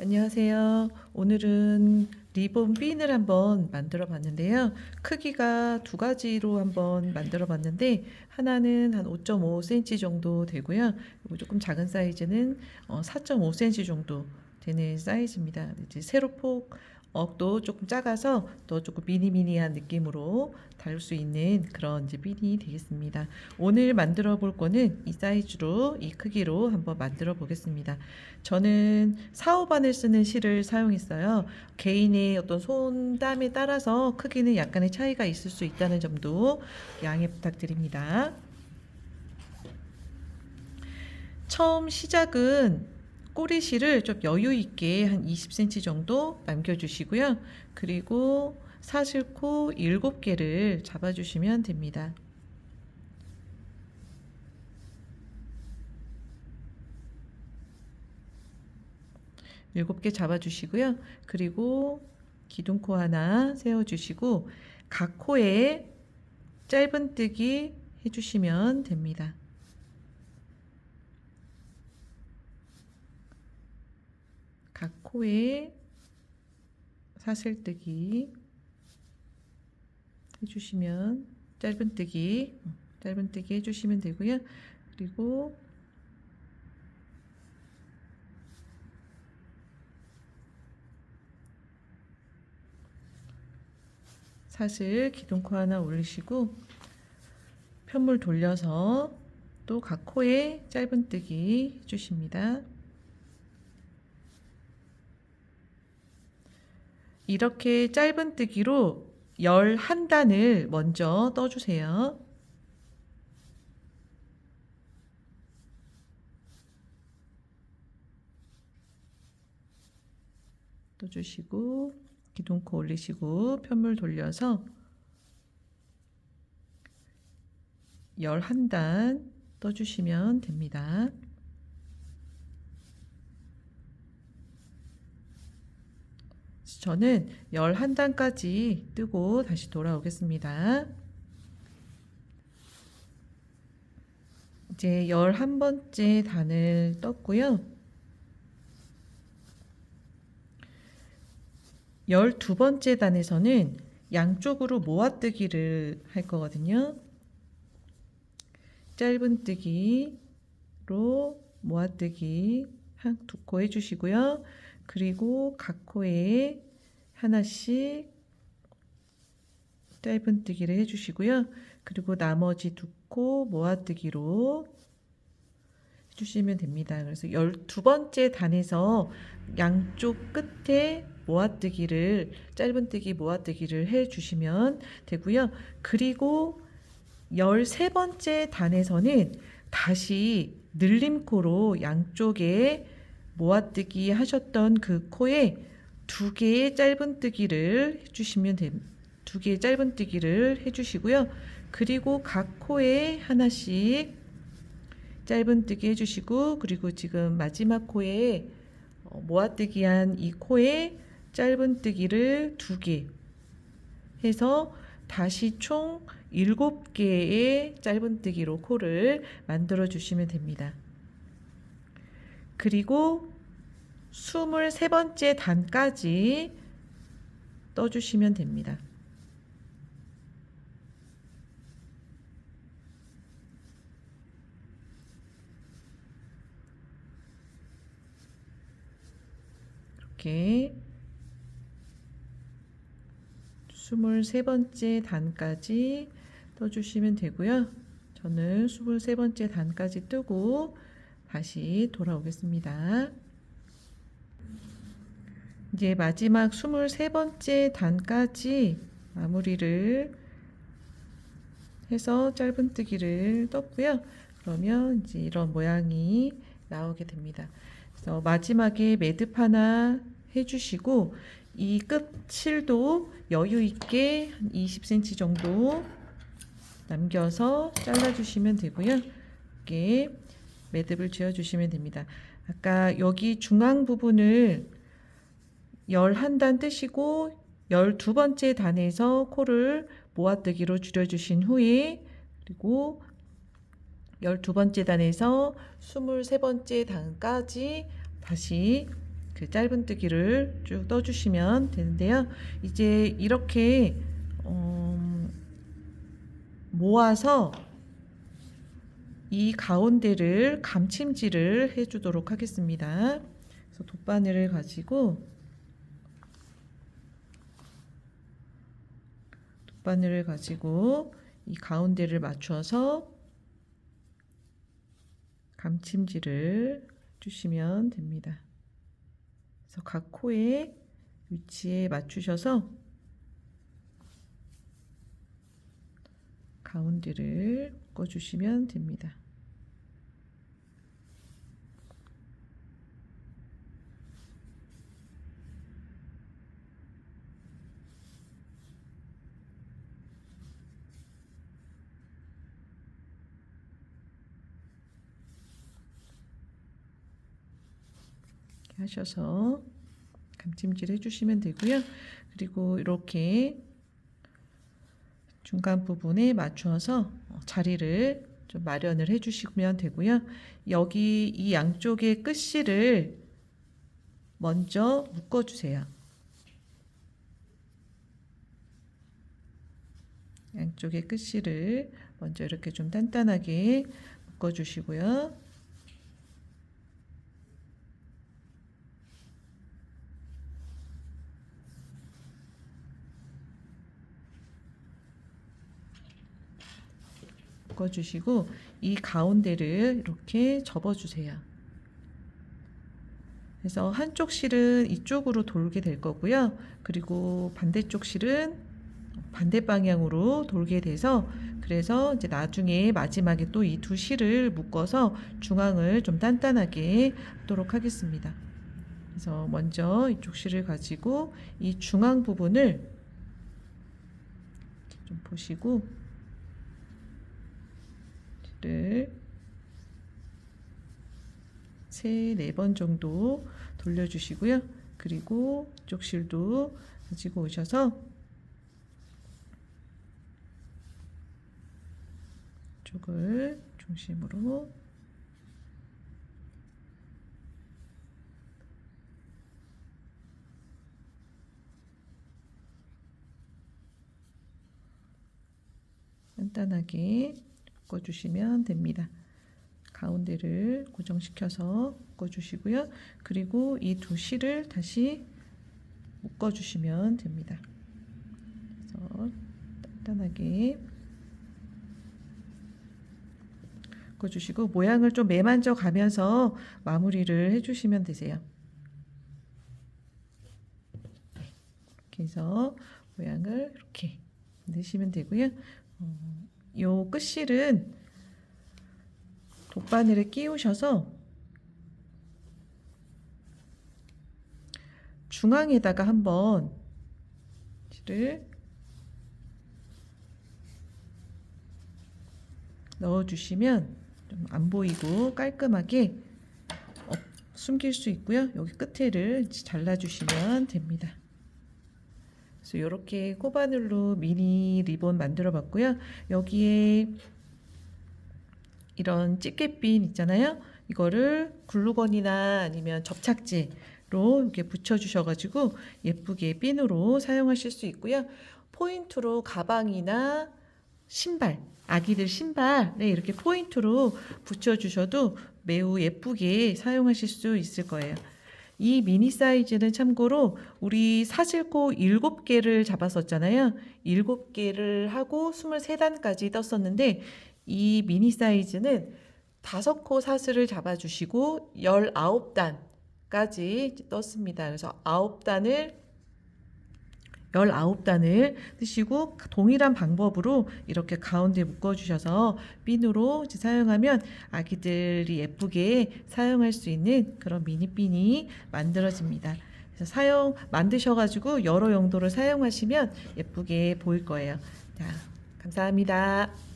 안녕하세요. 오늘은 리본 핀을 한번 만들어 봤는데요. 크기가 두 가지로 한번 만들어 봤는데 하나는 한 5.5cm 정도 되고요. 그리고 조금 작은 사이즈는 4.5cm 정도 되는 사이즈입니다. 이제 세로폭 억도 조금 작아서 또 조금 미니미니한 느낌으로 다룰 수 있는 그런 이제 핀이 되겠습니다. 오늘 만들어 볼 거는 이 사이즈로 이 크기로 한번 만들어 보겠습니다. 저는 4호반을 쓰는 실을 사용했어요. 개인의 어떤 손땀에 따라서 크기는 약간의 차이가 있을 수 있다는 점도 양해 부탁드립니다. 처음 시작은 꼬리실을 좀 여유 있게 한 20cm 정도 남겨주시고요. 그리고 사슬코 7개를 잡아주시면 됩니다. 7개 잡아주시고요. 그리고 기둥코 하나 세워주시고 각 코에 짧은뜨기 해주시면 됩니다. 각 코에 사슬뜨기 해주시면 짧은뜨기 해주시면 되고요. 그리고 사슬 기둥코 하나 올리시고 편물 돌려서 또 각 코에 짧은뜨기 해주십니다. 이렇게 짧은뜨기로 11단을 먼저 떠주세요. 떠주시고 기둥코 올리시고 편물 돌려서 11단 떠주시면 됩니다. 저는 11단까지 뜨고 다시 돌아오겠습니다. 이제 11번째 단을 떴고요. 12번째 단에서는 양쪽으로 모아뜨기를 할 거거든요. 짧은뜨기로 모아뜨기 한 두 코 해주시고요. 그리고 각 코에 하나씩 짧은뜨기를 해주시고요. 그리고 나머지 두 코 모아뜨기로 해주시면 됩니다. 그래서 12번째 단에서 양쪽 끝에 모아뜨기를 짧은뜨기 모아뜨기를 해주시면 되고요. 그리고 13번째 단에서는 다시 늘림코로 양쪽에 모아뜨기 하셨던 그 코에 2개의 짧은뜨기를 해주시면 됩니다. 2개의 짧은뜨기를 해주시고요. 그리고 각 코에 하나씩 짧은뜨기 해주시고, 그리고 지금 마지막 코에 모아뜨기한 이 코에 짧은뜨기를 2개 해서 다시 총 7개의 짧은뜨기로 코를 만들어 주시면 됩니다. 그리고 23번째 단까지 떠주시면 됩니다. 이렇게 23번째 단까지 떠주시면 되고요. 저는 23번째 단까지 뜨고 다시 돌아오겠습니다. 이제 마지막 23번째 단까지 마무리를 해서 짧은뜨기를 떴고요. 그러면 이제 이런 모양이 나오게 됩니다. 그래서 마지막에 매듭 하나 해주시고 이 끝 실도 여유 있게 한 20cm 정도 남겨서 잘라주시면 되고요. 이렇게 매듭을 지어주시면 됩니다. 아까 여기 중앙 부분을 11단 뜨시고 12번째 단에서 코를 모아뜨기로 줄여주신 후에 그리고 12번째 단에서 23번째 단까지 다시 그 짧은뜨기를 쭉 떠주시면 되는데요. 이제 이렇게 모아서 이 가운데를 감침질을 해주도록 하겠습니다. 그래서 돗바늘을 가지고 이 가운데를 맞춰서 감침질을 주시면 됩니다. 그래서 각 코의 위치에 맞추셔서 가운데를 묶어주시면 됩니다. 하셔서 감침질 해주시면 되고요. 그리고 이렇게 중간 부분에 맞추어서 자리를 좀 마련을 해주시면 되고요. 여기 이 양쪽의 끝실을 먼저 묶어주세요. 양쪽의 끝실을 먼저 이렇게 좀 단단하게 묶어주시고요. 묶어주시고 이 가운데를 이렇게 접어주세요. 그래서 한쪽 실은 이쪽으로 돌게 될 거고요. 그리고 반대쪽 실은 반대 방향으로 돌게 돼서 그래서 이제 나중에 마지막에 또 이 두 실을 묶어서 중앙을 좀 단단하게 하도록 하겠습니다. 그래서 먼저 이쪽 실을 가지고 이 중앙 부분을 좀 보시고 를 3-4번 정도 돌려주시고요. 그리고 이쪽 실도 가지고 오셔서 이쪽을 중심으로 간단하게 묶어주시면 됩니다. 가운데를 고정시켜서 묶어주시고요. 그리고 이 두 실을 다시 묶어주시면 됩니다. 그래서 단단하게 묶어주시고 모양을 좀 매만져 가면서 마무리를 해주시면 되세요. 이렇게 해서 모양을 이렇게 만드시면 되고요. 요 끝실은 돗바늘에 끼우셔서 중앙에다가 한번 실을 넣어주시면 좀 안 보이고 깔끔하게 숨길 수 있고요. 여기 끝에를 잘라주시면 됩니다. 그래서 이렇게 코바늘로 미니 리본 만들어 봤고요. 여기에 이런 집게핀 있잖아요. 이거를 글루건이나 아니면 접착제로 이렇게 붙여 주셔 가지고 예쁘게 핀으로 사용하실 수 있고요. 포인트로 가방이나 신발, 아기들 신발에 이렇게 포인트로 붙여 주셔도 매우 예쁘게 사용하실 수 있을 거예요. 이 미니 사이즈는 참고로 우리 사슬코 7개를 잡았었잖아요. 7개를 하고 23단까지 떴었는데 이 미니 사이즈는 5코 사슬을 잡아주시고 19단까지 떴습니다. 그래서 19단을 쓰시고 동일한 방법으로 이렇게 가운데 묶어주셔서 핀으로 사용하면 아기들이 예쁘게 사용할 수 있는 그런 미니 핀이 만들어집니다. 그래서 만드셔가지고 여러 용도로 사용하시면 예쁘게 보일 거예요. 자, 감사합니다.